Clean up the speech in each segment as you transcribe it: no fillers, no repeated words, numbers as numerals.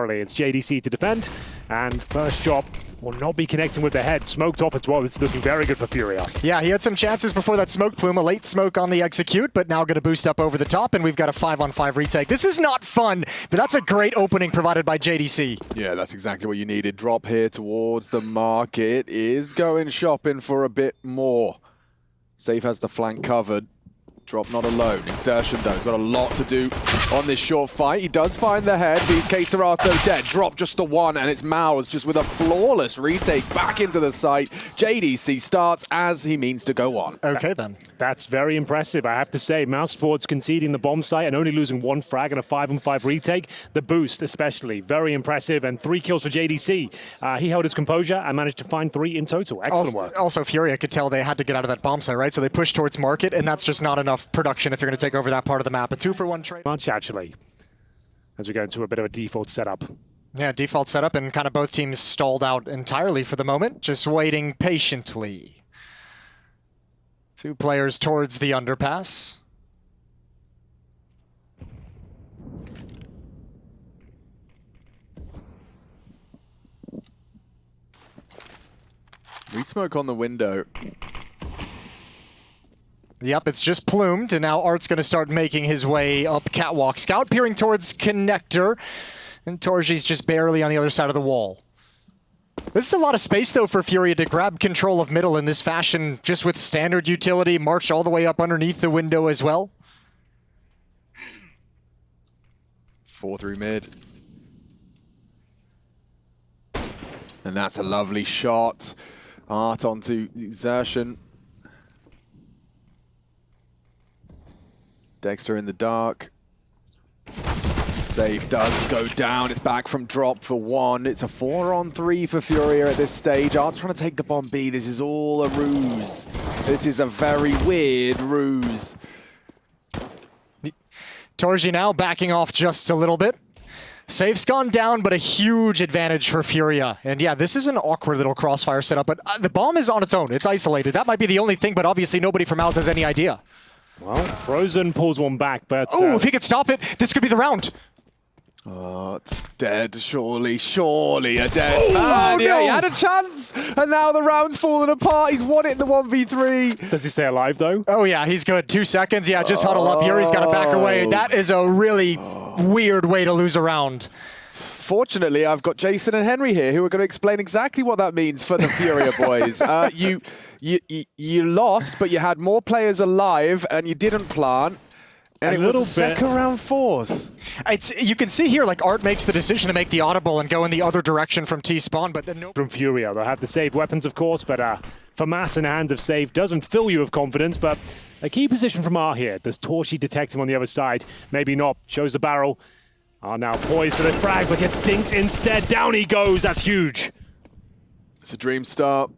momentarily. It's JDC to defend, and first shot will not be connecting with the head. Smoked off as well. It's looking very good for Furia. Yeah, he had some chances before that smoke plume, a late smoke on the execute, but now going to boost up over the top, and we've got a 5-on-5 retake. This is not fun, but that's a great opening provided by JDC. Yeah, that's exactly what you needed. Drop here towards the market is going shopping for a bit more. Safe has the flank covered. Drop not alone. Exertion though, he's got a lot to do on this short fight. He does find the head. He's coldzera dead. Drop just the one, and it's MOUZ just with a flawless retake back into the site. JDC starts as he means to go on. Okay then. That's very impressive, I have to say. Mousesports conceding the bomb site and only losing one frag and a 5-on-5 retake. The boost especially, very impressive, and 3 kills for JDC. He held his composure and managed to find 3 in total. Excellent work. Also, Furia could tell they had to get out of that bomb site, right? So they pushed towards market, and that's just not enough production if you're going to take over that part of the map. A 2-for-1 trade. Much actually, as we go into a bit of a default setup. Yeah, default setup, and kind of both teams stalled out entirely for the moment, just waiting patiently. 2 players towards the underpass. We smoke on the window. Yep, it's just plumed, and now Art's going to start making his way up catwalk. Scout peering towards connector, and Torji's just barely on the other side of the wall. This is a lot of space, though, for Furia to grab control of middle in this fashion, just with standard utility, march all the way up underneath the window as well. 4 through mid. And that's a lovely shot. Art onto exertion. Dexter in the dark. Save does go down. It's back from drop for 1. It's a 4-on-3 for Furia at this stage. Art's trying to take the bomb B. This is all a ruse. This is a very weird ruse. Torji now backing off just a little bit. Safe's gone down, but a huge advantage for Furia. And yeah, this is an awkward little crossfire setup, but the bomb is on its own. It's isolated. That might be the only thing, but obviously nobody from MOUZ has any idea. Well, Frozen pulls one back, but... Oh, if he could stop it, this could be the round. Oh, it's dead, surely a dead man. Oh, yeah, no. he had a chance, and now the round's falling apart. He's won it in the 1v3. Does he stay alive, though? Oh, yeah, he's good. 2 seconds. Yeah, just huddle up. Yuri's got to back away. That is a really weird way to lose a round. Fortunately, I've got Jason and Henry here who are going to explain exactly what that means for the Furia boys. You lost, but you had more players alive, and you didn't plant. And it was a second round force. You can see here, like, Art makes the decision to make the audible and go in the other direction from T-spawn, but no. From Furia, they'll have the saved weapons, of course, but FAMAS in the hands of Save doesn't fill you with confidence, but a key position from R here. Does Torchi detect him on the other side? Maybe not. Shows the barrel. R now poised for the frag, but gets dinked instead. Down he goes. That's huge. It's a dream start.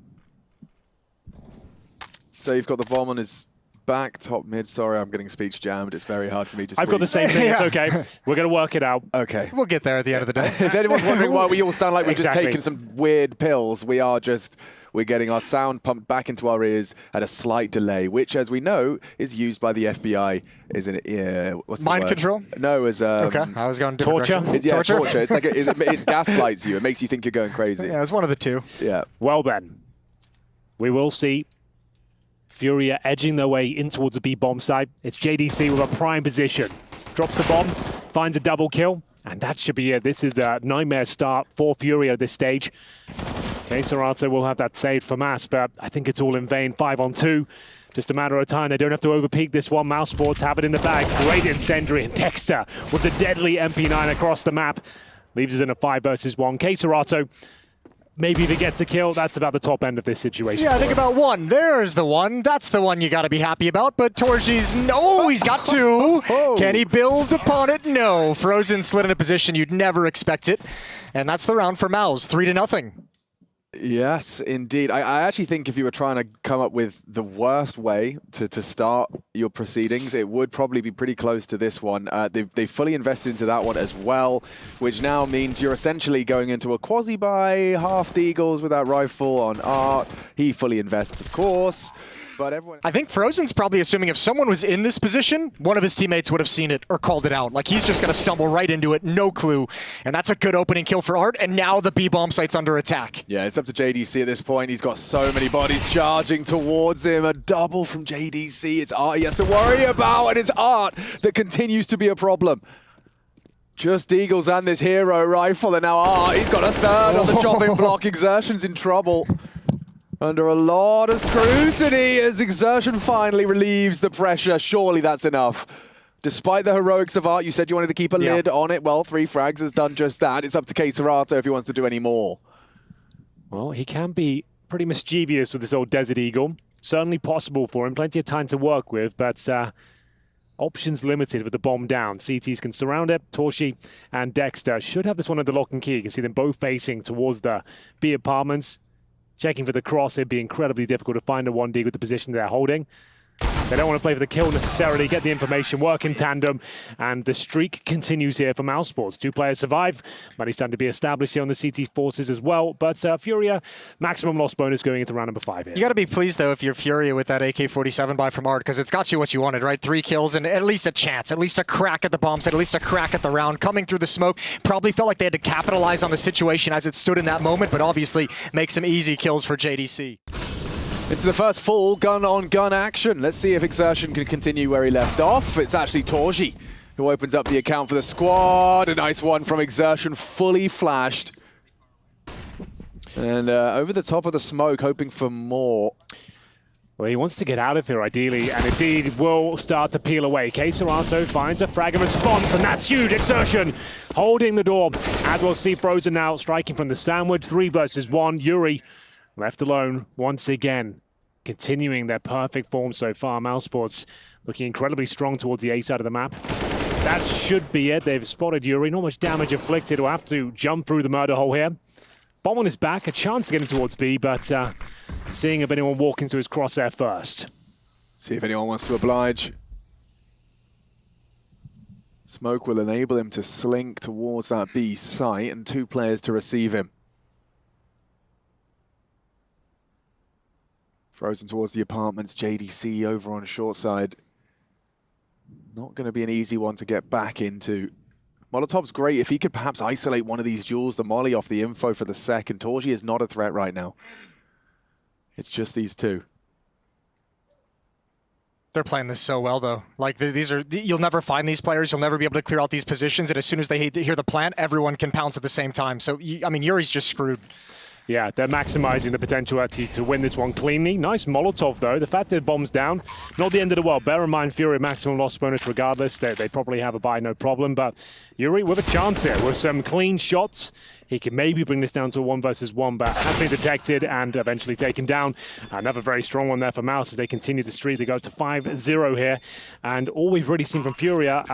Save got the bomb on his back, top mid. Sorry, I'm getting speech jammed. It's very hard for me to speak. I've got the same thing. It's okay. We're going to work it out. Okay. We'll get there at the end of the day. If anyone's wondering why we all sound like we're Exactly. just taking some weird pills, we're getting our sound pumped back into our ears at a slight delay, which, as we know, is used by the FBI. Isn't it? What's the Mind word? control? No, as Okay, I was going different torture. direction. torture. It's like it gaslights you. It makes you think you're going crazy. Yeah, it's one of the two. Yeah. Well then, we will see Furia edging their way in towards the B bomb site. It's JDC with a prime position. Drops the bomb, finds a double kill, and that should be it. This is the nightmare start for Furia at this stage. coldzera will have that saved for Mass, but I think it's all in vain. 5-on-2. Just a matter of time. They don't have to overpeak this one. Mousesports have it in the bag. Great incendiary, and Dexter with the deadly MP9 across the map. Leaves us in a 5 versus 1. coldzera, maybe if he gets a kill, that's about the top end of this situation. Yeah, I think about 1. There's the 1. That's the one you got to be happy about. But Torji's, no, he's got 2. Can he build upon it? No. Frozen slid in a position you'd never expect it. And that's the round for MOUZ, 3-0. Yes, indeed. I actually think if you were trying to come up with the worst way to start your proceedings, it would probably be pretty close to this one. They fully invested into that one as well, which now means you're essentially going into a quasi-buy, half Deagles with that rifle on Art. He fully invests, of course. but everyone... I think Frozen's probably assuming if someone was in this position, one of his teammates would have seen it or called it out. Like, he's just going to stumble right into it, no clue. And that's a good opening kill for Art, and now the B-bomb site's under attack. Yeah, it's up to JDC at this point. He's got so many bodies charging towards him. A double from JDC. It's Art he has to worry about, and it's Art that continues to be a problem. Just Eagles and this hero rifle, and now Art, he's got a third on the chopping block. Exertion's in trouble. Under a lot of scrutiny as Exertion finally relieves the pressure. Surely that's enough. Despite the heroics of Art, you said you wanted to keep a lid on it. Well, 3 frags has done just that. It's up to Keserato if he wants to do any more. Well, he can be pretty mischievous with this old Desert Eagle. Certainly possible for him. Plenty of time to work with, but options limited with the bomb down. CTs can surround it. Torshi and Dexter should have this one under lock and key. You can see them both facing towards the B apartments. Checking for the cross, it'd be incredibly difficult to find a 1D with the position they're holding. They don't want to play for the kill necessarily, get the information, work in tandem, and the streak continues here for Mousesports. 2 players survive. Money's starting to be established here on the CT forces as well, but Furia, maximum loss bonus going into round number 5 here. You got to be pleased, though, if you're Furia with that AK-47 buy from Art, because it's got you what you wanted, right? 3 kills and at least a chance, at least a crack at the bomb set, at least a crack at the round. Coming through the smoke, probably felt like they had to capitalize on the situation as it stood in that moment, but obviously make some easy kills for JDC. It's the first full gun-on-gun action. Let's see if Exertion can continue where he left off. It's actually Torji who opens up the account for the squad. A nice one from Exertion, fully flashed. And over the top of the smoke, hoping for more. Well, he wants to get out of here, ideally, and indeed will start to peel away. Keserato finds a frag in response, and that's huge. Exertion holding the door. As we'll see Frozen now, striking from the sandwich. 3 versus 1. Yuri left alone once again, continuing their perfect form so far. Mousesports looking incredibly strong towards the A side of the map. That should be it. They've spotted Yuri. Not much damage inflicted. Will have to jump through the murder hole here. Bomb on his back. A chance to get him towards B, but seeing if anyone walk into his crosshair first. See if anyone wants to oblige. Smoke will enable him to slink towards that B site and 2 players to receive him. Frozen towards the apartments, JDC over on short side. Not going to be an easy one to get back into. Molotov's great. If he could perhaps isolate one of these duels, the molly off the info for the second. Torji is not a threat right now. It's just these 2. They're playing this so well, though. Like, these are, you'll never find these players. You'll never be able to clear out these positions. And as soon as they hear the plant, everyone can pounce at the same time. So, I mean, Yuri's just screwed. Yeah, they're maximizing the potential to win this one cleanly. Nice Molotov, though. The fact that the bomb's down, not the end of the world. Bear in mind, Fury maximum loss bonus regardless. They probably have a buy, no problem. But Yuri with a chance here with some clean shots. He can maybe bring this down to a 1 versus 1, but has been detected and eventually taken down. Another very strong one there for MOUZ as they continue the streak. They go to 5-0 here. And all we've really seen from Furia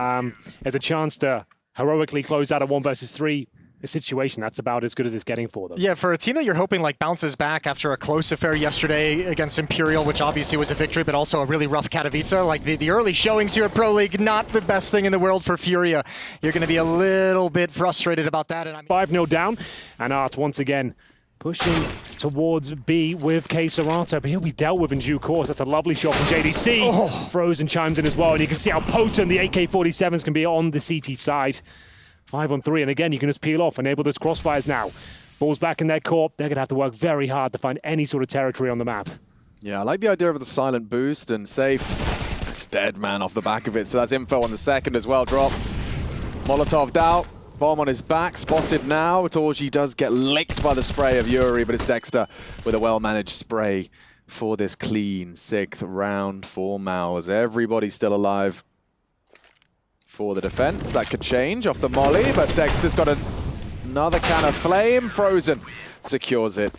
is a chance to heroically close out a 1 versus 3 situation. That's about as good as it's getting for them. Yeah, for a team that you're hoping like bounces back after a close affair yesterday against Imperial, which obviously was a victory, but also a really rough Katowice. Like the early showings here at Pro League, not the best thing in the world for Furia. You're going to be a little bit frustrated about that. And 5-0 down, and Art once again pushing towards B with Keserato, but he'll be dealt with in due course. That's a lovely shot from JDC. Oh. Frozen chimes in as well, and you can see how potent the AK-47s can be on the CT side. 5-on-3, and again, you can just peel off, enable those crossfires now. Ball's back in their court. They're going to have to work very hard to find any sort of territory on the map. Yeah, I like the idea of the silent boost and safe. It's dead man off the back of it, so that's info on the second as well. Drop. Molotov down. Bomb on his back. Spotted now. Torji does get licked by the spray of Yuri, but it's Dexter with a well-managed spray for this clean 6th round for MOUZ. Everybody's still alive. For the defense, that could change off the molly, but Dexter's got another can of flame. Frozen secures it.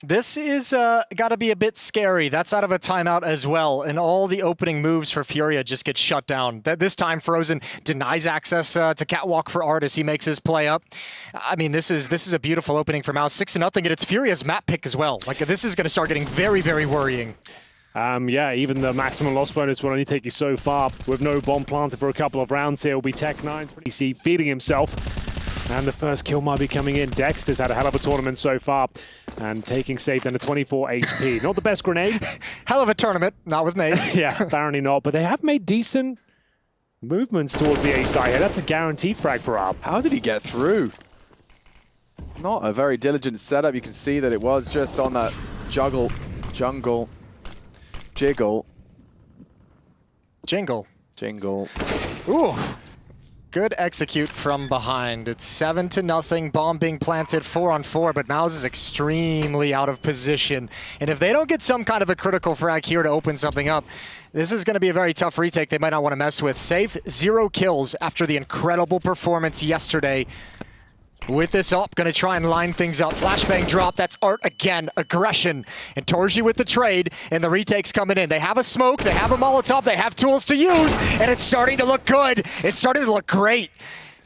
This is got to be a bit scary. That's out of a timeout as well, and all the opening moves for Furia just get shut down. This time, Frozen denies access to Catwalk for Art as he makes his play up. I mean, this is a beautiful opening for MOUZ. 6-0, and it's Furia's map pick as well. Like, this is going to start getting very, very worrying. Yeah, even the maximum loss bonus will only take you so far. With no bomb planted for a couple of rounds here, will be Tech9's feeding himself. And the first kill might be coming in. Dexter's had a hell of a tournament so far. And taking safe down to 24 HP. Not the best grenade. Hell of a tournament, not with nades. Yeah, apparently not. But they have made decent movements towards the A side here. That's a guaranteed frag for Arb. How did he get through? Not a very diligent setup. You can see that it was just on that jiggle. Jingle. Ooh. Good execute from behind. It's 7-0. Bomb being planted 4 on 4, but MOUZ is extremely out of position. And if they don't get some kind of a critical frag here to open something up, this is going to be a very tough retake they might not want to mess with. Safe, 0 kills after the incredible performance yesterday. With this up, going to try and line things up. Flashbang drop, that's Art again. Aggression. And Torji with the trade, and the retake's coming in. They have a smoke, they have a Molotov, they have tools to use, and it's starting to look good. It's starting to look great.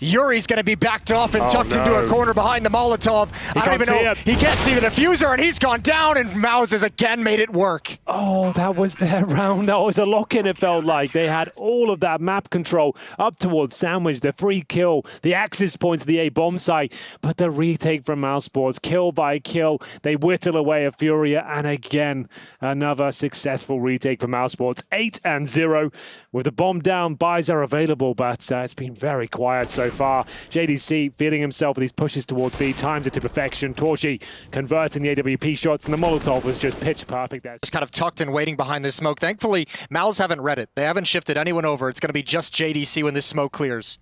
Yuri's going to be backed off and tucked into a corner behind the Molotov. I don't even know. He can't see the diffuser, and he's gone down, and MOUZ has again made it work. Oh, that was their round. That was a lock-in, it felt like. They had all of that map control up towards Sandwich, the free kill, the access point to the A bomb site, but the retake from Mousesports, kill by kill, they whittle away a Furia, and again, another successful retake for Mousesports. 8-0. With the bomb down, buys are available, but it's been very quiet so far. JDC feeling himself with these pushes towards B, times it to perfection. Torji converting the AWP shots, and the Molotov was just pitch perfect there. Just kind of tucked and waiting behind this smoke. Thankfully, MOUZ haven't read it. They haven't shifted anyone over. It's going to be just JDC when this smoke clears.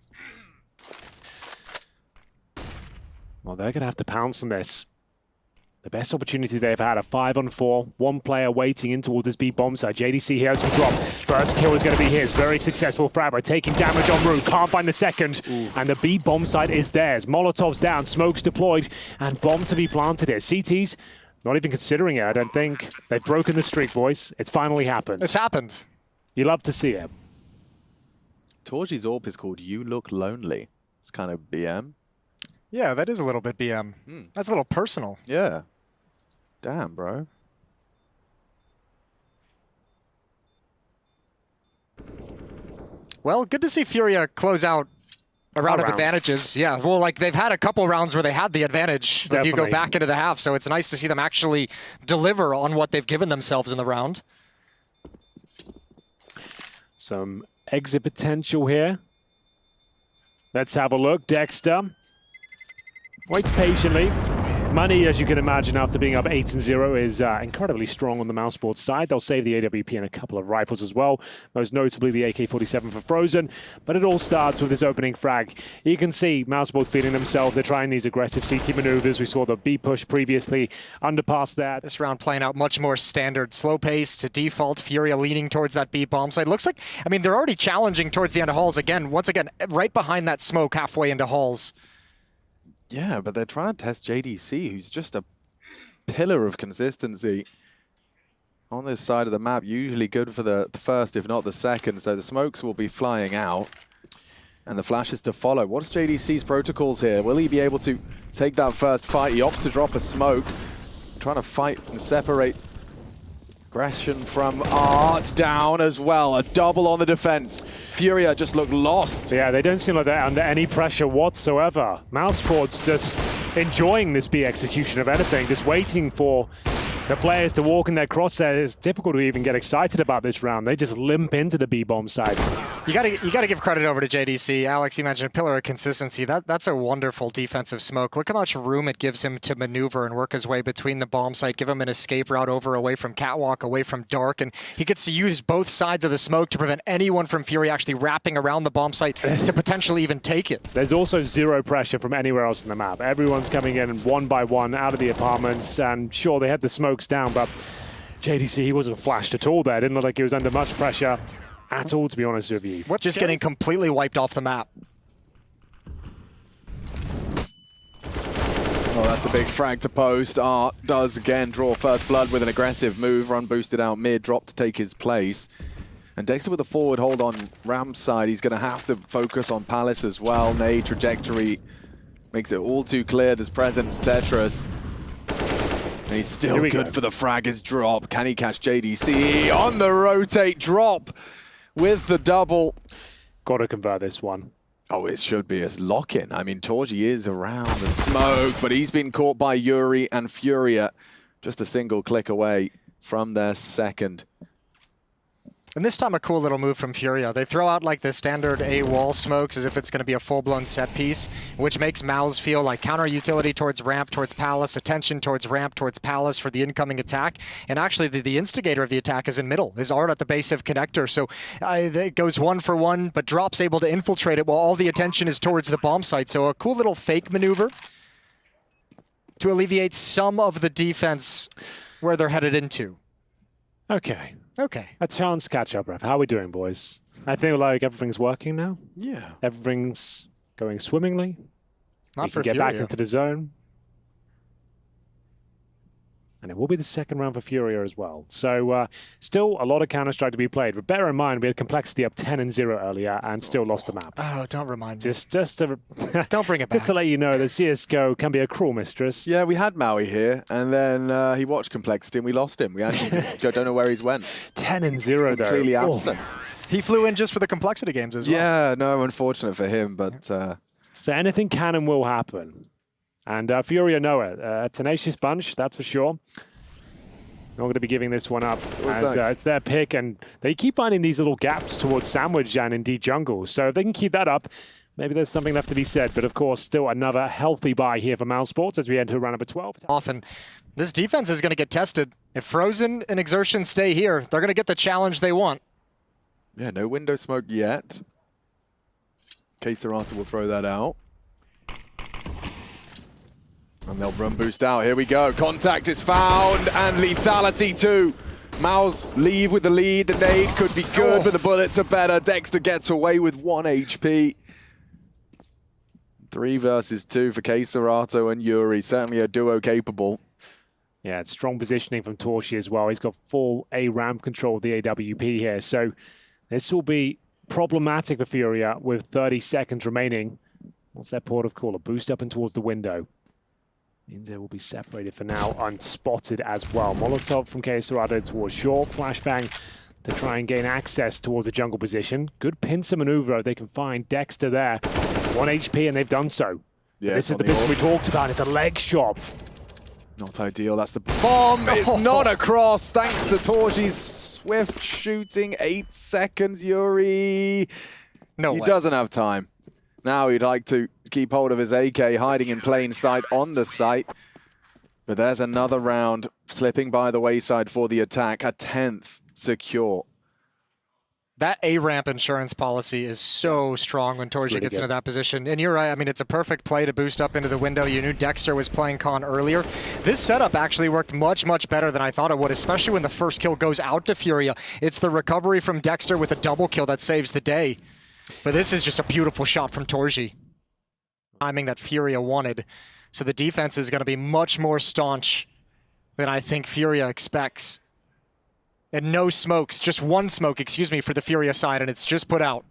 Well, they're going to have to pounce on this. The best opportunity they've had, a 5-on-4, one player waiting in towards this B bomb side. JDC here has to drop. First kill is going to be his. Very successful frag by taking damage on route. Can't find the second. Ooh. And the B bomb side is theirs. Molotov's down, smokes deployed, and bomb to be planted here. CT's not even considering it, I don't think. They've broken the streak, boys. It's finally happened. It's happened. You love to see it. Torji's AWP is called You Look Lonely. It's kind of BM. Yeah, that is a little bit BM. That's a little personal. Yeah. Damn, bro. Well, good to see Furia close out a round of advantages. Yeah, well, like they've had a couple rounds where they had the advantage. Like you go back into the half, so it's nice to see them actually deliver on what they've given themselves in the round. Some exit potential here. Let's have a look. Dexter waits patiently. Money, as you can imagine, after being up 8-0, is incredibly strong on the Mousesports side. They'll save the AWP and a couple of rifles as well, most notably the AK-47 for Frozen. But it all starts with this opening frag. You can see Mousesports feeling themselves. They're trying these aggressive CT maneuvers. We saw the B push previously, underpass that. This round playing out much more standard. Slow pace to default. Furia leaning towards that B bomb site. Looks like, I mean, they're already challenging towards the end of halls again. Once again, right behind that smoke halfway into halls. Yeah, but they're trying to test JDC, who's just a pillar of consistency on this side of the map. Usually good for the first, if not the second. So the smokes will be flying out and the flashes to follow. What's JDC's protocols here? Will he be able to take that first fight? He opts to drop a smoke, trying to fight and separate. Aggression from Art down as well. A double on the defense. Furia just look lost. Yeah, they don't seem like they're under any pressure whatsoever. Mousesports just enjoying this B execution of anything, just waiting for the players to walk in their crosshairs. It's difficult to even get excited about this round. They just limp into the B bomb side. You gotta give credit over to JDC. Alex, you mentioned a pillar of consistency. That's a wonderful defensive smoke. Look how much room it gives him to maneuver and work his way between the bomb site, give him an escape route over away from Catwalk, away from Dark, and he gets to use both sides of the smoke to prevent anyone from Fury actually wrapping around the bomb site to potentially even take it. There's also zero pressure from anywhere else in the map. Everyone's coming in one by one out of the apartments, and sure, they had the smokes down, but JDC, he wasn't flashed at all there. Didn't look like he was under much pressure at all, to be honest with you. What's just getting completely wiped off the map? Oh, that's a big frag to post. Art does again draw first blood with an aggressive move. Run boosted out mid, drop to take his place. And Dexter with a forward hold on Ram's side. He's going to have to focus on Palace as well. Nade trajectory makes it all too clear. There's presence, Tetris. And he's still good for the frag is drop. Can he catch JDC on the rotate drop with the double? Got to convert this one. Oh, it should be a lock-in. I mean, Torji is around the smoke, but he's been caught by Yuri and Furia just a single click away from their second. And this time a cool little move from Furia. They throw out like the standard A wall smokes as if it's going to be a full-blown set piece, which makes MOUZ feel like counter utility towards ramp, towards palace, attention towards ramp, towards palace for the incoming attack. And actually the instigator of the attack is in middle, is Art at the base of connector. So it goes 1 for 1, but Drop's able to infiltrate it while all the attention is towards the bomb site. So a cool little fake maneuver to alleviate some of the defense where they're headed into. Okay. Okay. A chance catch up, ref. How are we doing, boys? I feel like everything's working now. Yeah. Everything's going swimmingly. Not We for can get Furia. back into the zone. And it will be the second round for Furia as well. So still a lot of Counter-Strike to be played. But bear in mind, we had complexity up 10-0 earlier and still lost the map. Oh, don't remind me. Just to Don't bring it back. just to let you know that CSGO can be a cruel mistress. Yeah, we had Maui here, and then he watched Complexity, and we lost him. We actually don't know where he's went. 10-0 though. Completely Oh. absent. He flew in just for the complexity games as well. Yeah, no, unfortunate for him, but So anything can and will happen. And Furia know it. A tenacious bunch, that's for sure. Not going to be giving this one up as it's their pick, and they keep finding these little gaps towards sandwich and indeed jungle. So if they can keep that up, maybe there's something left to be said. But of course, still another healthy buy here for Mousesports as we enter round number 12. Often, this defense is going to get tested. If Frozen and Exertion stay here, they're going to get the challenge they want. yeah, no window smoke yet. Quesarata will throw that out. And they'll run boost out. Here we go. Contact is found, and lethality too. MOUZ leave with the lead. The nade could be good, but the bullets are better. Dexter gets away with 1 HP. 3 versus 2 for Quesarata and Yuri. Certainly a duo capable. Yeah, it's strong positioning from Torshi as well. He's got full A ramp control of the AWP here. So this will be problematic for Furia with 30 seconds remaining. What's their port of call? A boost up and towards the window. Means they will be separated for now, unspotted as well. Molotov from Quesarata towards short. Flashbang to try and gain access towards the jungle position. Good pincer maneuver. They can find Dexter there. 1 HP, and they've done so. Yeah, This is the position we talked about. It's a leg shot. Not ideal. That's the bomb. It's not across. Thanks to Torji's swift shooting. 8 seconds, Yuri. No He way. doesn't have time. Now he'd like to keep hold of his AK, hiding in plain sight on the site. But there's another round slipping by the wayside for the attack. A 10th secure. That A-ramp insurance policy is so strong when Torji gets into that position. And you're right, I mean, it's a perfect play to boost up into the window. You knew Dexter was playing con earlier. This setup actually worked much, much better than I thought it would, especially when the first kill goes out to Furia. It's the recovery from Dexter with a double kill that saves the day. But this is just a beautiful shot from Torji. Timing that Furia wanted. So the defense is going to be much more staunch than I think Furia expects. And no smokes, just 1 smoke, excuse me, for the Furia side, and it's just put out.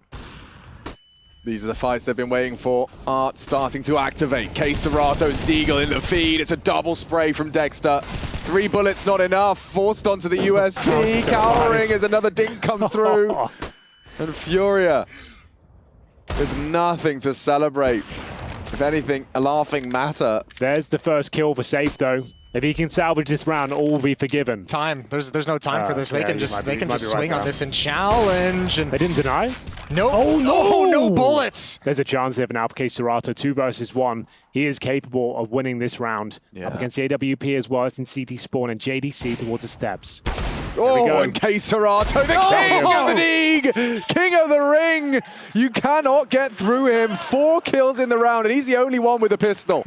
These are the fights they've been waiting for. Art starting to activate. Quesarato's Deagle in the feed. It's a double spray from Dexter. 3 bullets not enough. Forced onto the USP. Cowering as another dink comes through. And Furia with nothing to celebrate. If anything, a laughing matter. There's the first kill for Safe, though. If he can salvage this round, all will be forgiven. There's no time for this. They yeah, can you just might be right swing on there. this and challenge. And They didn't deny. no, Oh, no! no bullets. There's a chance here for now for Quesarata, 2 versus 1. He is capable of winning this round. Yeah. Up against the AWP as well as in CT Spawn and JDC towards the steps. Oh, and Quesarato, the king of the league! King of the ring! You cannot get through him. 4 kills in the round, and he's the only one with a pistol.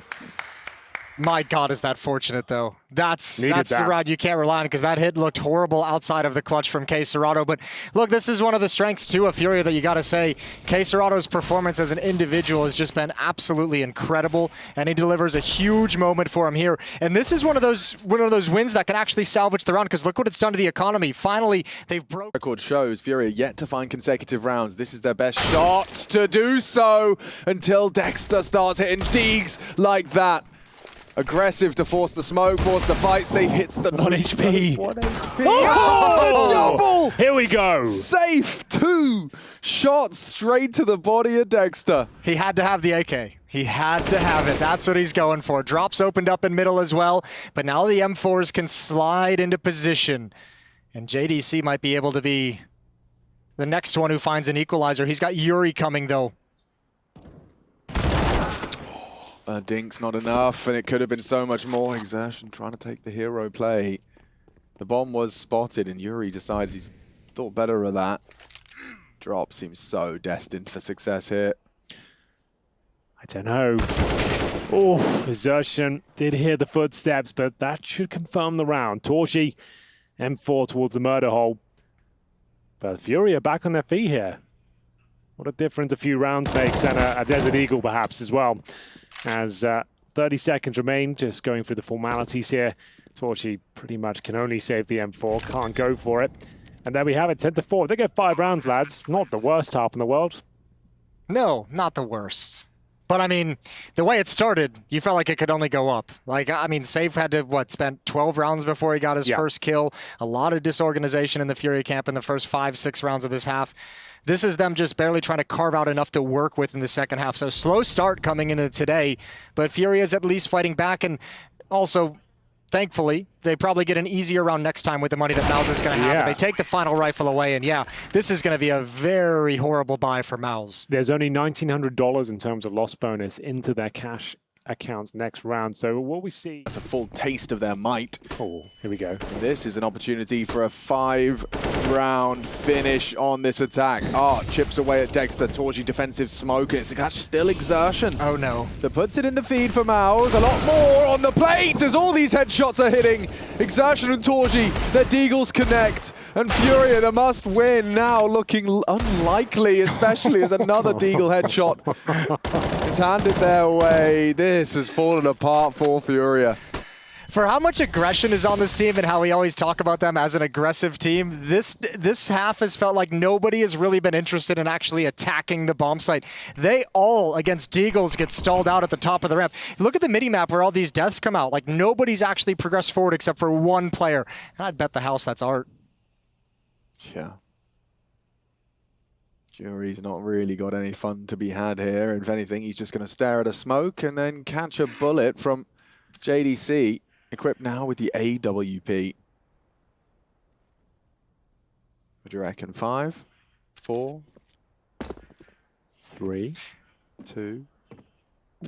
My God, is that fortunate, though. That's Needed the that. round you can't rely on, because that hit looked horrible outside of the clutch from Quesarata. But look, this is one of the strengths, too, of Furia that you got to say. Quesarato's performance as an individual has just been absolutely incredible, and he delivers a huge moment for him here. And this is one of those wins that can actually salvage the round, because look what it's done to the economy. Finally, they've broken. Record shows Furia yet to find consecutive rounds. This is their best shot to do so until Dexter starts hitting digs like that. Aggressive to force the smoke, force the fight. Safe hits the 1 HP. 1 HP. Oh! The double! Here we go. Safe 2 shots straight to the body of Dexter. He had to have the AK. He had to have it. That's what he's going for. Drops opened up in middle as well, but now the M4s can slide into position. And JDC might be able to be the next one who finds an equalizer. He's got Yuri coming, though. Dink's not enough, and it could have been so much more. Exertion trying to take the hero play. The bomb was spotted, and Yuri decides he's thought better of that. Drop seems so destined for success here. I don't know. Oh, Exertion did hear the footsteps, but that should confirm the round. Torji, M4 towards the murder hole. But Furia back on their feet here. What a difference a few rounds makes, and a Desert Eagle perhaps as well. As 30 seconds remain, just going through the formalities here. Torji pretty much can only save the M4, can't go for it. And there we have it, 10-4. They get 5 rounds, lads. Not the worst half in the world. No, not the worst. But I mean, the way it started, you felt like it could only go up. Like, I mean, Safe had to, spent 12 rounds before he got his first kill. A lot of disorganization in the Fury camp in the first 5-6 rounds of this half. This is them just barely trying to carve out enough to work with in the second half. So slow start coming into today, but Fury is at least fighting back, and also, thankfully, they probably get an easier round next time with the money that MOUZ is going to have. Yeah. They take the final rifle away, and yeah, this is going to be a very horrible buy for MOUZ. There's only $1,900 in terms of loss bonus into their cash accounts next round. So what we see... That's a full taste of their might. Oh, here we go. This is an opportunity for a 5-round finish on this attack. Chips away at Dexter. Torji defensive smoke, and it's still Exertion. Oh no. That puts it in the feed for MOUZ. A lot more on the plate as all these headshots are hitting. Exertion and Torji, their deagles connect. And Furia, the must win, now looking unlikely, especially as another deagle headshot is handed their way. This has fallen apart for Furia. For how much aggression is on this team and how we always talk about them as an aggressive team, this half has felt like nobody has really been interested in actually attacking the bomb site. They all, against deagles, get stalled out at the top of the ramp. Look at the mini-map where all these deaths come out. Like, nobody's actually progressed forward except for one player. And I'd bet the house that's Art. Yeah. Jury's not really got any fun to be had here. If anything, he's just going to stare at a smoke and then catch a bullet from JDC, equipped now with the AWP. What do you reckon? 5, 4, 3, 2,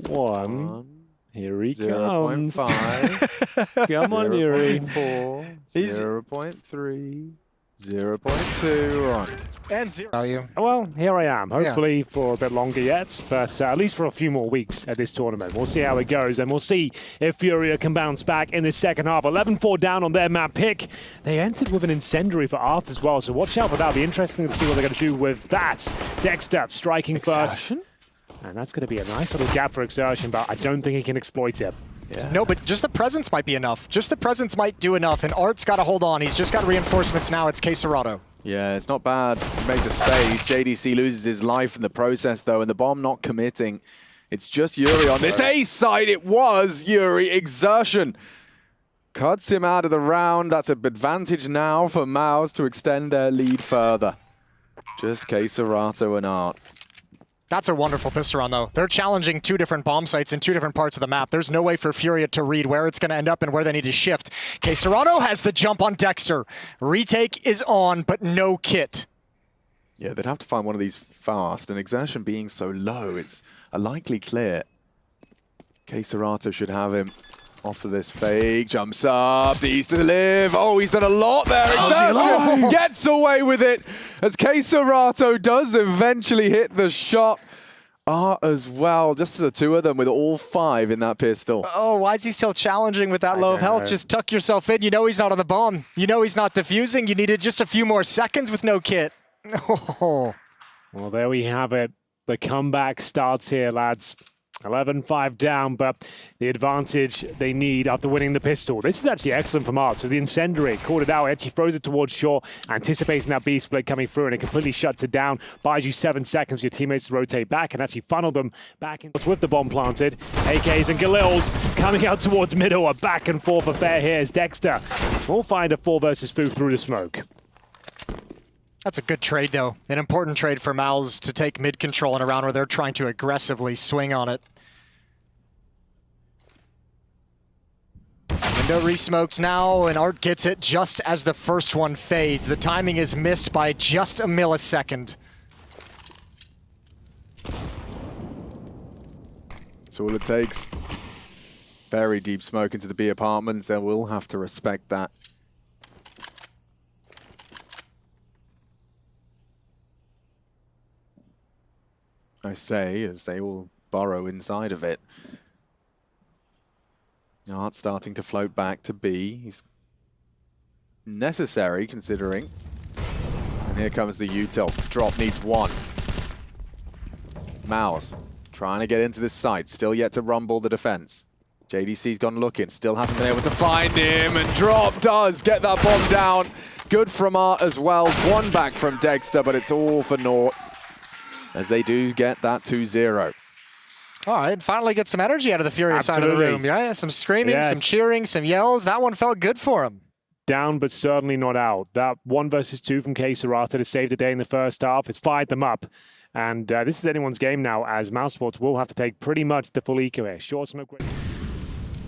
1. Here he comes. 0.5. Come on, Yuri. 0.4. 0.3. 0.2 on. And 0. Well, here I am. Hopefully for a bit longer yet, but at least for a few more weeks at this tournament. We'll see how it goes, and we'll see if Furia can bounce back in this second half. 11-4 down on their map pick. They entered with an incendiary for Art as well, so watch out for that. It'll be interesting to see what they're going to do with that. Dexter striking first. And that's going to be a nice little gap for Exertion, but I don't think he can exploit it. Yeah. No, but just the presence might be enough. Just the presence might do enough, and Art's got to hold on. He's just got reinforcements now. It's Queserato. Yeah, it's not bad. Make the space. JDC loses his life in the process, though, and the bomb not committing. It's just Yuri on this ace side. It was Yuri. Exertion cuts him out of the round. That's an advantage now for MOUZ to extend their lead further. Just Queserato and Art. That's a wonderful pistol round, though. They're challenging 2 different bomb sites in 2 different parts of the map. There's no way for Furia to read where it's going to end up and where they need to shift. Queserato has the jump on Dexter. Retake is on, but no kit. Yeah, they'd have to find one of these fast, and Exertion being so low, it's a likely clear. Queserato should have him off of this fake, jumps up, needs to live. Oh, he's done a lot there. Exertion gets away with it as Queserato does eventually hit the shot. As well, just the 2 of them with all 5 in that pistol. Oh, why is he still challenging with that low of health? Just tuck yourself in. You know he's not on the bomb. You know he's not defusing. You needed just a few more seconds with no kit. Oh. Well, there we have it. The comeback starts here, lads. 11-5 down, but the advantage they need after winning the pistol. This is actually excellent from Art. So the incendiary called it out, actually throws it towards shore, anticipating that B split coming through, and it completely shuts it down. Buys you 7 seconds for your teammates to rotate back and actually funnel them back in with the bomb planted. AKs and Galils coming out towards middle. A back and forth affair here as Dexter will find a 4 versus 4 through the smoke. That's a good trade, though. An important trade for MOUZ to take mid control in a round where they're trying to aggressively swing on it. Window re-smoked now, and Art gets it just as the first one fades. The timing is missed by just a millisecond. That's all it takes. Very deep smoke into the B apartments. They will have to respect that. I say, as they will burrow inside of it. Art starting to float back to B. He's necessary, considering. And here comes the util. Drop needs 1. MOUZ trying to get into this site. Still yet to rumble the defense. JDC's gone looking. Still hasn't been able to find him. And Drop does get that bomb down. Good from Art as well. 1 back from Dexter, but it's all for naught, as they do get that 2-0. All right, finally get some energy out of the Furia side of the room. Yeah, some screaming, some cheering, some yells. That one felt good for him. Down, but certainly not out. That 1 versus 2 from coldzera to save the day in the first half has fired them up. And this is anyone's game now, as Mousesports will have to take pretty much the full eco here. Short smoke.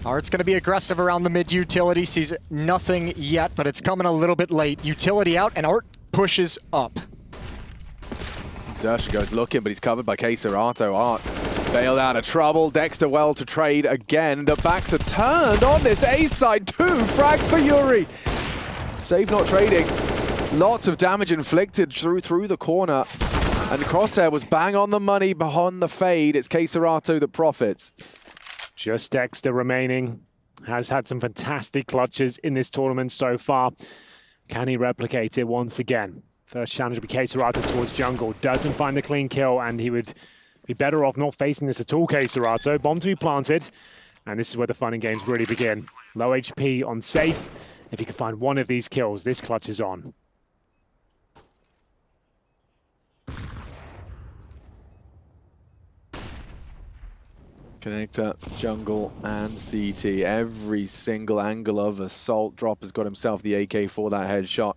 Art's going to be aggressive around the mid utility. Sees nothing yet, but it's coming a little bit late. Utility out, and Art pushes up. Xerxes goes looking, but he's covered by coldzera. Art bailed out of trouble. Dexter well to trade again. The backs are turned on this A side. 2 frags for Yuri. Save not trading. Lots of damage inflicted through the corner. And Crosshair was bang on the money behind the fade. It's coldzera that profits. Just Dexter remaining. Has had some fantastic clutches in this tournament so far. Can he replicate it once again? First challenge will be coldzera towards jungle. Doesn't find the clean kill, and he would be better off not facing this at all, coldzera. Bomb to be planted, and this is where the fun and games really begin. Low HP on safe. If he can find one of these kills, this clutch is on. Connector, jungle, and CT. Every single angle of assault. Drop has got himself the AK for that headshot.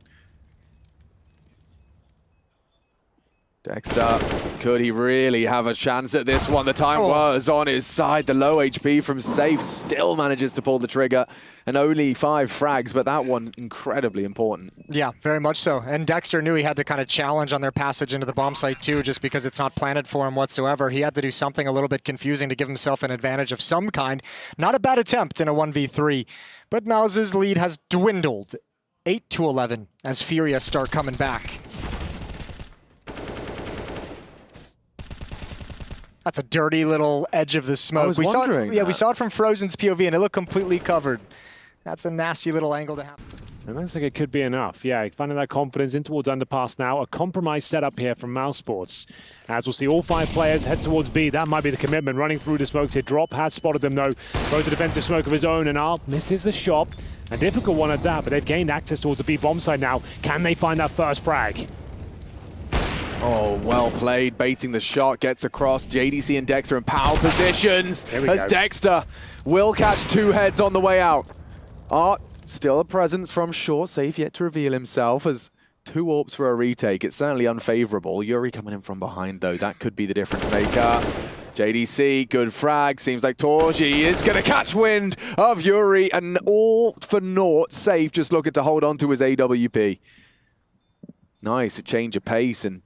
Dexter, could he really have a chance at this one? The time was on his side. The low HP from Safe still manages to pull the trigger. And only 5 frags, but that one incredibly important. Yeah, very much so. And Dexter knew he had to kind of challenge on their passage into the bomb site too, just because it's not planted for him whatsoever. He had to do something a little bit confusing to give himself an advantage of some kind. Not a bad attempt in a 1v3, but MOUZ's lead has dwindled 8-11 as Furia start coming back. That's a dirty little edge of the smoke. I was wondering we saw it from Frozen's POV, and it looked completely covered. That's a nasty little angle to have. It looks like it could be enough. Yeah, finding that confidence in towards underpass now. A compromise setup here from Mousesports. As we'll see all 5 players head towards B. That might be the commitment. Running through the smokes here. Drop has spotted them though. Goes a defensive smoke of his own, and Art misses the shot. A difficult one at that, but they've gained access towards the B bomb side now. Can they find that first frag? Oh, well played, baiting the shot, gets across. JDC and Dexter in power positions as Dexter will catch 2 heads on the way out. Art, still a presence from short, Safe yet to reveal himself as 2 AWPs for a retake. It's certainly unfavorable. Yuri coming in from behind though, that could be the difference maker. JDC, good frag. Seems like Torji is going to catch wind of Yuri, and all for naught. Safe just looking to hold on to his AWP. Nice, a change of pace, and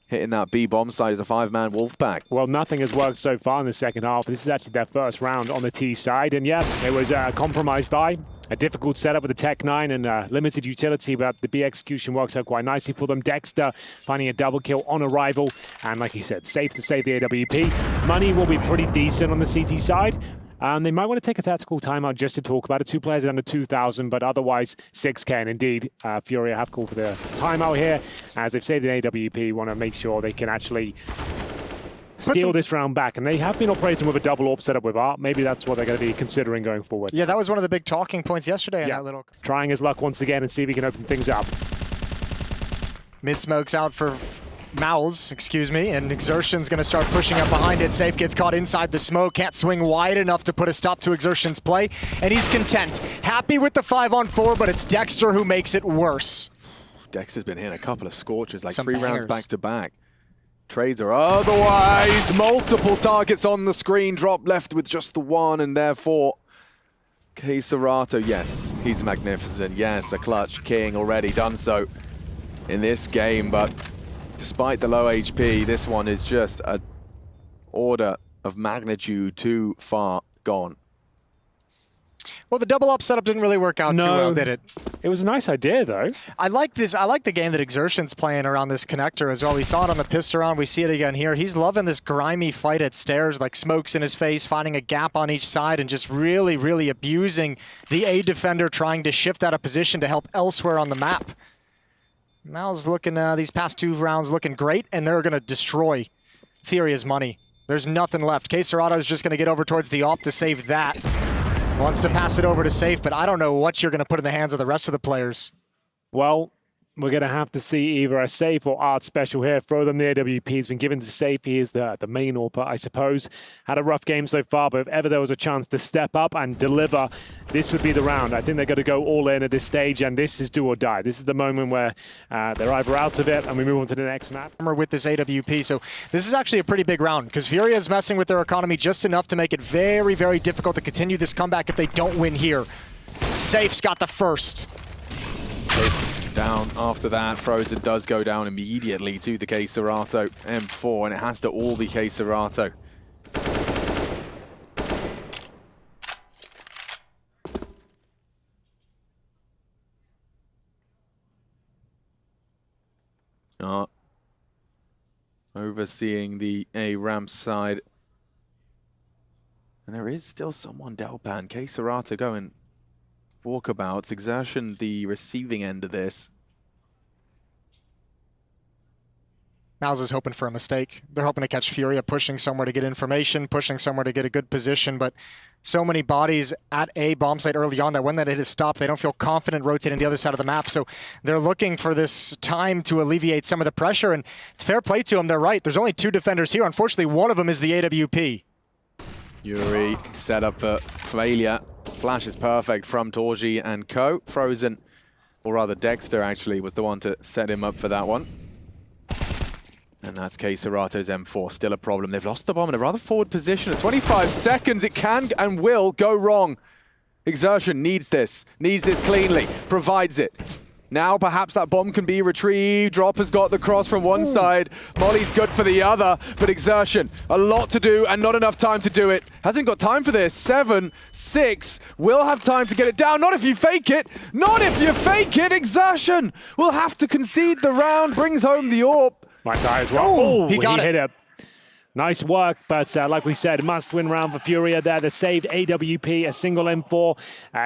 hitting that B bomb side as a 5-man Wolfpack. Well, nothing has worked so far in the second half. This is actually their first round on the T side. And yeah, it was a compromise buy. A difficult setup with the Tech 9 and limited utility, but the B execution works out quite nicely for them. Dexter finding a double kill on arrival. And like he said, safe to save the AWP. Money will be pretty decent on the CT side. They might want to take a tactical timeout just to talk about it. 2 players under 2,000, but otherwise 6K. And indeed, Furia have called for the timeout here. As they've saved an AWP, want to make sure they can actually steal this round back. And they have been operating with a double AWP setup with Art. Maybe that's what they're going to be considering going forward. Yeah, that was one of the big talking points yesterday in that little... Trying his luck once again and see if he can open things up. Mid-smoke's out for MOUZ, excuse me, and Exertion's going to start pushing up behind it. Safe gets caught inside the smoke, can't swing wide enough to put a stop to Exertion's play, and he's content. Happy with the 5-on-4, but it's Dexter who makes it worse. Dexter's been hitting a couple of scorches, like Some 3 rounds bangers. back-to-back. Trades are otherwise multiple targets on the screen. Drop left with just the one, and therefore xantares, yes, he's magnificent. Yes, a clutch king already done so in this game, but despite the low HP, this one is just an order of magnitude too far gone. Well, the double up setup didn't really work out too well, did it? It was a nice idea, though. I like this. I like the game that Exertion's playing around this connector as well. We saw it on the pistol round. We see it again here. He's loving this grimy fight at stairs, like smokes in his face, finding a gap on each side, and just really, really abusing the A defender trying to shift out of position to help elsewhere on the map. MOUZ looking, these past 2 rounds looking great, and they're going to destroy Furia's money. There's nothing left. xantares is just going to get over towards the AWP to save that. Wants to pass it over to Safe, but I don't know what you're going to put in the hands of the rest of the players. Well, we're going to have to see either a Safe or Art special here. Throw them the AWP. He's been given to Safe. He is the main AWPer, I suppose. Had a rough game so far, but if ever there was a chance to step up and deliver, this would be the round. I think they're going to go all in at this stage, and this is do or die. This is the moment where they're either out of it and we move on to the next map. With this AWP, so this is actually a pretty big round because Furia is messing with their economy just enough to make it very, very difficult to continue this comeback if they don't win here. Safe's got the first. Safe down after that. Frozen does go down immediately to the xantares M4, and it has to all be xantares. Overseeing the A ramp side. And there is still someone Delpan. xantares going walkabouts. Exertion the receiving end of this. MOUZ is hoping for a mistake. They're hoping to catch Furia pushing somewhere to get information, pushing somewhere to get a good position, but so many bodies at a bomb site early on that when that hit is stopped, they don't feel confident rotating the other side of the map. So they're looking for this time to alleviate some of the pressure, and it's fair play to them. They're right. There's only 2 defenders here. Unfortunately, one of them is the AWP. Yuri set up for failure. Flash is perfect from Torji and co. Frozen, or rather Dexter actually, was the one to set him up for that one. And that's xantares M4, still a problem. They've lost the bomb in a rather forward position. At 25 seconds, it can and will go wrong. Exertion needs this cleanly, provides it. Now perhaps that bomb can be retrieved. Drop has got the cross from one side. Molly's good for the other, but Exertion, a lot to do and not enough time to do it. Hasn't got time for this. 7, 6, will have time to get it down. Not if you fake it. Not if you fake it. Exertion will have to concede the round, brings home the AWP. Might die as well. Oh, he got it. Hit it. Nice work, but like we said, must-win round for Furia there. They saved AWP, a single M4.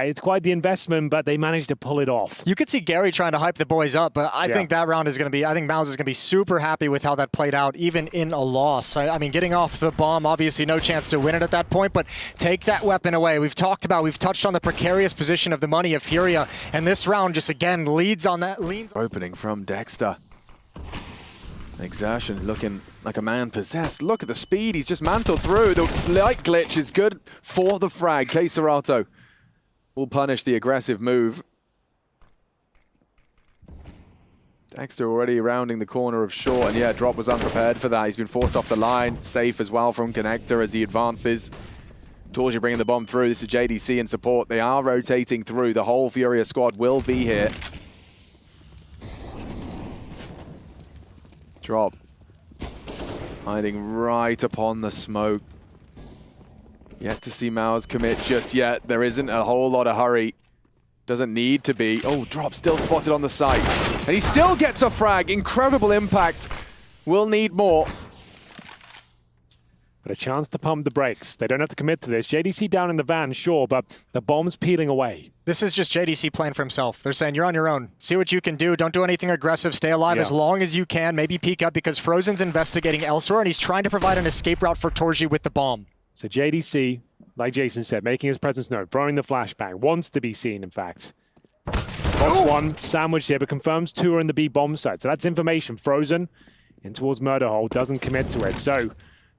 It's quite the investment, but they managed to pull it off. You could see Gary trying to hype the boys up, but I think that round is going to be, I think MOUZ is going to be super happy with how that played out, even in a loss. I mean, getting off the bomb, obviously no chance to win it at that point, but take that weapon away. We've touched on the precarious position of the money of Furia, and this round just, again, leans on that. Opening from Dexter. Exertion looking like a man possessed. Look at the speed. He's just mantled through. The light glitch is good for the frag. xantares will punish the aggressive move. Dexter already rounding the corner of short, and yeah, Drop was unprepared for that. He's been forced off the line. Safe as well from Connector as he advances. Torji bringing the bomb through. This is JDC in support. They are rotating through. The whole Furia squad will be here. Drop. Hiding right upon the smoke. Yet to see MOUZ commit just yet. There isn't a whole lot of hurry. Doesn't need to be. Oh, Drop still spotted on the site. And he still gets a frag. Incredible impact. Will need more. but a chance to pump the brakes. They don't have to commit to this. JDC down in the van, sure, but the bomb's peeling away. This is just JDC playing for himself. They're saying, you're on your own. See what you can do. Don't do anything aggressive. Stay alive as long as you can. Maybe peek up because Frozen's investigating elsewhere, and he's trying to provide an escape route for Torji with the bomb. So JDC, like Jason said, making his presence known, throwing the flashbang, wants to be seen, in fact. Spots one, sandwich here, but confirms two are in the B bomb site. So that's information. Frozen in towards Murder Hole, doesn't commit to it. So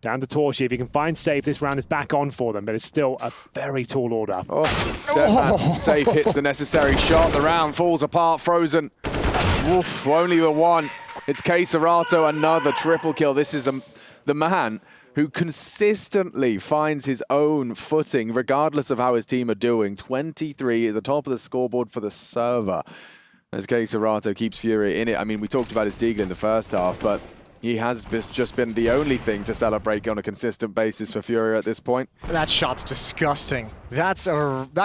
down to Torji. If he can find Safe, this round is back on for them, but it's still a very tall order. Safe hits the necessary shot. The round falls apart. Frozen. Woof, only the one. It's xantares, another triple kill. This is the man who consistently finds his own footing, regardless of how his team are doing. 23 at the top of the scoreboard for the server, as xantares keeps Furia in it. I mean, we talked about his deagle in the first half, but he has just been the only thing to celebrate on a consistent basis for Furia at this point. That shot's disgusting. That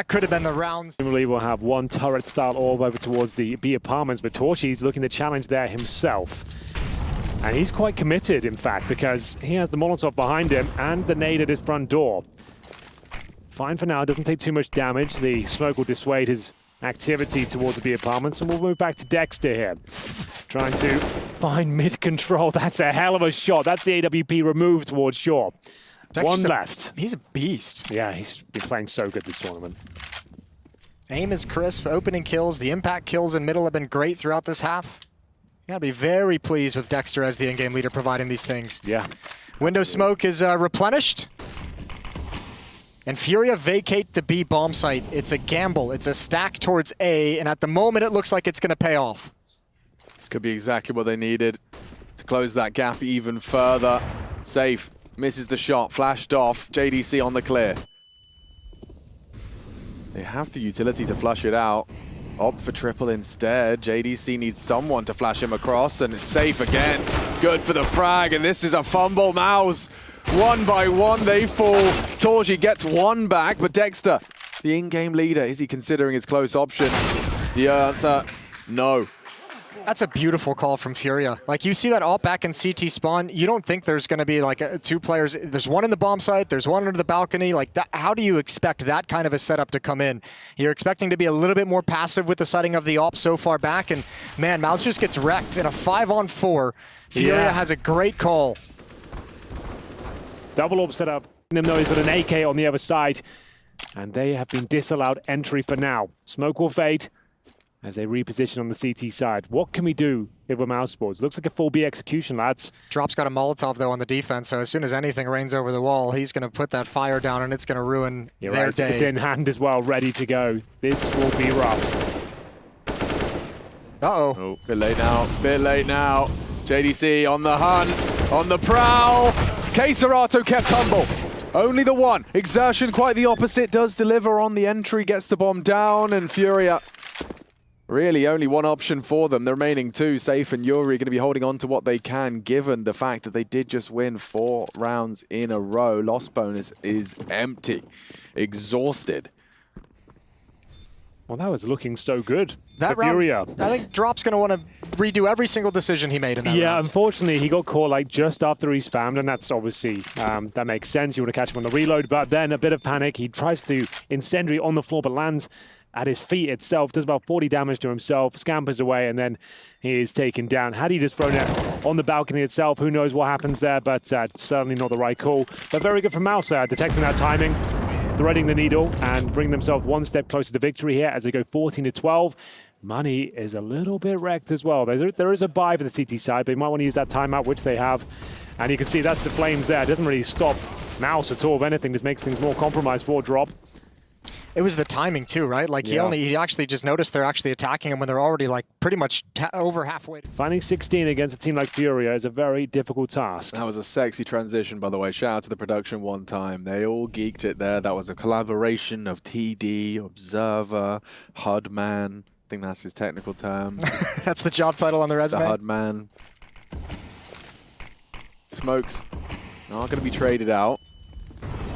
could have been the round. Presumably we'll have one turret-style orb over towards the B apartments, but Torchi's looking to challenge there himself. And he's quite committed, in fact, because he has the Molotov behind him and the nade at his front door. Fine for now, doesn't take too much damage. The smoke will dissuade his activity towards the B apartments, and we'll move back to Dexter here. Trying to find mid-control. That's a hell of a shot. That's the AWP removed towards shore. One left. He's a beast. Yeah, he's been playing so good this tournament. Aim is crisp, opening kills. The impact kills in middle have been great throughout this half. You gotta be very pleased with Dexter as the in-game leader providing these things. Yeah. Window smoke is replenished. And Furia vacate the B bomb site. It's a gamble. It's a stack towards A, and at the moment it looks like it's gonna pay off. This could be exactly what they needed to close that gap even further. Safe misses the shot, flashed off. JDC on the clear. They have the utility to flush it out. Opt for triple instead. JDC needs someone to flash him across, and it's Safe again. Good for the frag, and this is a fumble. MOUZ, one by one, they fall. Torji gets one back, but Dexter, the in-game leader, is he considering his close option? The answer, no. That's a beautiful call from Furia. Like, you see that alt back in CT spawn, you don't think there's going to be like two players. There's one in the bomb site, there's one under the balcony. Like, that, how do you expect that kind of a setup to come in? You're expecting to be a little bit more passive with the setting of the op so far back, and man, MOUZ just gets wrecked in a 5-on-4. Furia has a great call. Double orb set up. Them though, he's got an AK on the other side, and they have been disallowed entry for now. Smoke will fade as they reposition on the CT side. What can we do with Mousesports? Looks like a full B execution, lads. Drop's got a Molotov, though, on the defense, so as soon as anything rains over the wall, he's going to put that fire down, and it's going to ruin their day. It's in hand as well, ready to go. This will be rough. Uh-oh. Oh, bit late now. JDC on the hunt, on the prowl. xantares kept humble. Only the one. Exertion, quite the opposite, does deliver on the entry, gets the bomb down, and Furia, really only one option for them. The remaining two, Safe and Yuri, going to be holding on to what they can, given the fact that they did just win 4 rounds in a row. Loss bonus is empty. Exhausted. Well, that was looking so good that for Furia. I think Drop's going to want to redo every single decision he made in that round. Yeah, unfortunately, he got caught like just after he spammed, and that's obviously, that makes sense. You want to catch him on the reload, but then a bit of panic. He tries to incendiary on the floor, but lands at his feet itself, does about 40 damage to himself, scampers away, and then he is taken down. Had he just thrown it on the balcony itself, who knows what happens there, but certainly not the right call. But very good from MOUZ, detecting that timing, threading the needle, and bring themselves one step closer to victory here as they go 14-12. Money is a little bit wrecked as well. There is a buy for the CT side, but you might want to use that timeout, which they have. And you can see that's the flames there. It doesn't really stop MOUZ at all. If anything, just makes things more compromised for Drop. It was the timing too, right? Like he actually just noticed they're actually attacking him when they're already like pretty much over halfway. Finding 16 against a team like Furia is a very difficult task. That was a sexy transition, by the way. Shout out to the production one time. They all geeked it there. That was a collaboration of TD, Observer, HUDman. I think that's his technical term. That's the job title on the resume. The HUDman. Smokes not going to be traded out.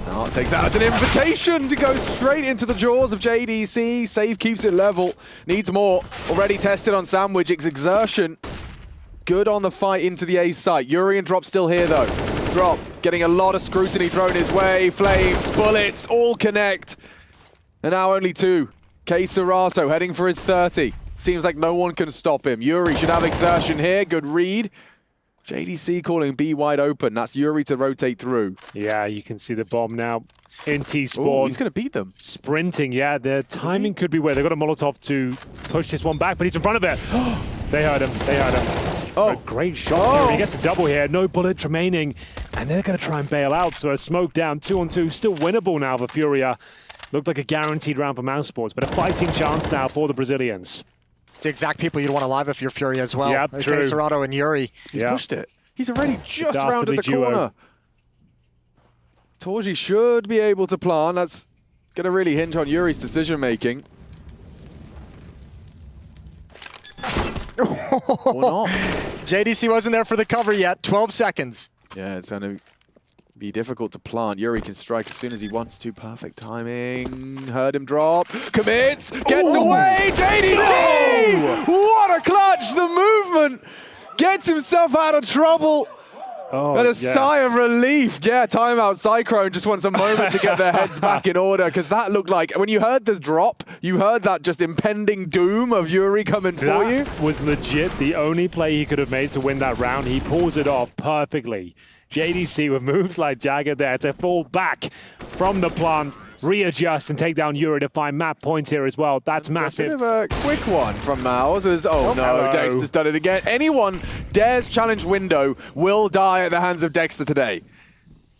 No, it takes that as an invitation to go straight into the jaws of JDC. Save keeps it level. Needs more. Already tested on Sandwich. It's Exertion. Good on the fight into the A site. Yuri and Drop still here, though. Drop getting a lot of scrutiny thrown his way. Flames, bullets, all connect. And now only 2. xantares heading for his 30. Seems like no one can stop him. Yuri should have exertion here. Good read. JDC calling B wide open. That's Yuri to rotate through. Yeah, you can see the bomb now in T-Spawn. He's going to beat them. Sprinting, yeah. Their timing could be weird. They've got a Molotov to push this one back, but he's in front of it. They heard him. They heard him. Oh. A great shot here. He gets a double here. No bullets remaining. And they're going to try and bail out. So a smoke down, 2-on-2. Still winnable now for Furia. Looked like a guaranteed round for Mousesports, but a fighting chance now for the Brazilians. It's the exact people you'd want to live if you're Furia as well. Yep, true. xantares and Yuri. He's pushed it. He's already just rounded the duo. corner. Torji should be able to plant. That's going to really hinge on Yuri's decision making. Or not. JDC wasn't there for the cover yet. 12 seconds. Yeah, it's going to be difficult to plant. Yuri can strike as soon as he wants to. Perfect timing. Heard him drop. Commits. Gets away. JDC! What a clutch. The movement. Gets himself out of trouble. And a sigh of relief. Yeah, timeout. Cyclone just wants a moment to get their heads back in order, because that looked like, when you heard the drop, you heard that just impending doom of Yuri coming for you. That was legit the only play he could have made to win that round. He pulls it off perfectly. JDC with moves like Jagger there to fall back from the plant, readjust and take down Yuri to find map points here as well. That's massive. A bit of a quick one from MOUZ. Oh no, Dexter's done it again. Anyone dares challenge window will die at the hands of Dexter today.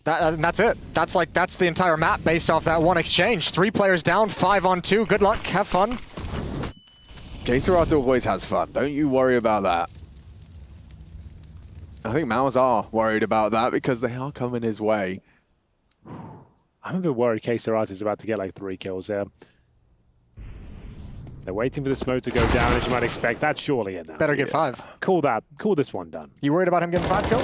That's it. That's the entire map based off that one exchange. 3 players down, 5-on-2. Good luck, have fun. xantares always has fun. Don't you worry about that. I think MOUZ are worried about that because they are coming his way. I'm a bit worried xantares is about to get like 3 kills there. They're waiting for the smoke to go down, as you might expect. That's surely it now. Better get 5. Call that. Call this one done. You worried about him getting 5 kills?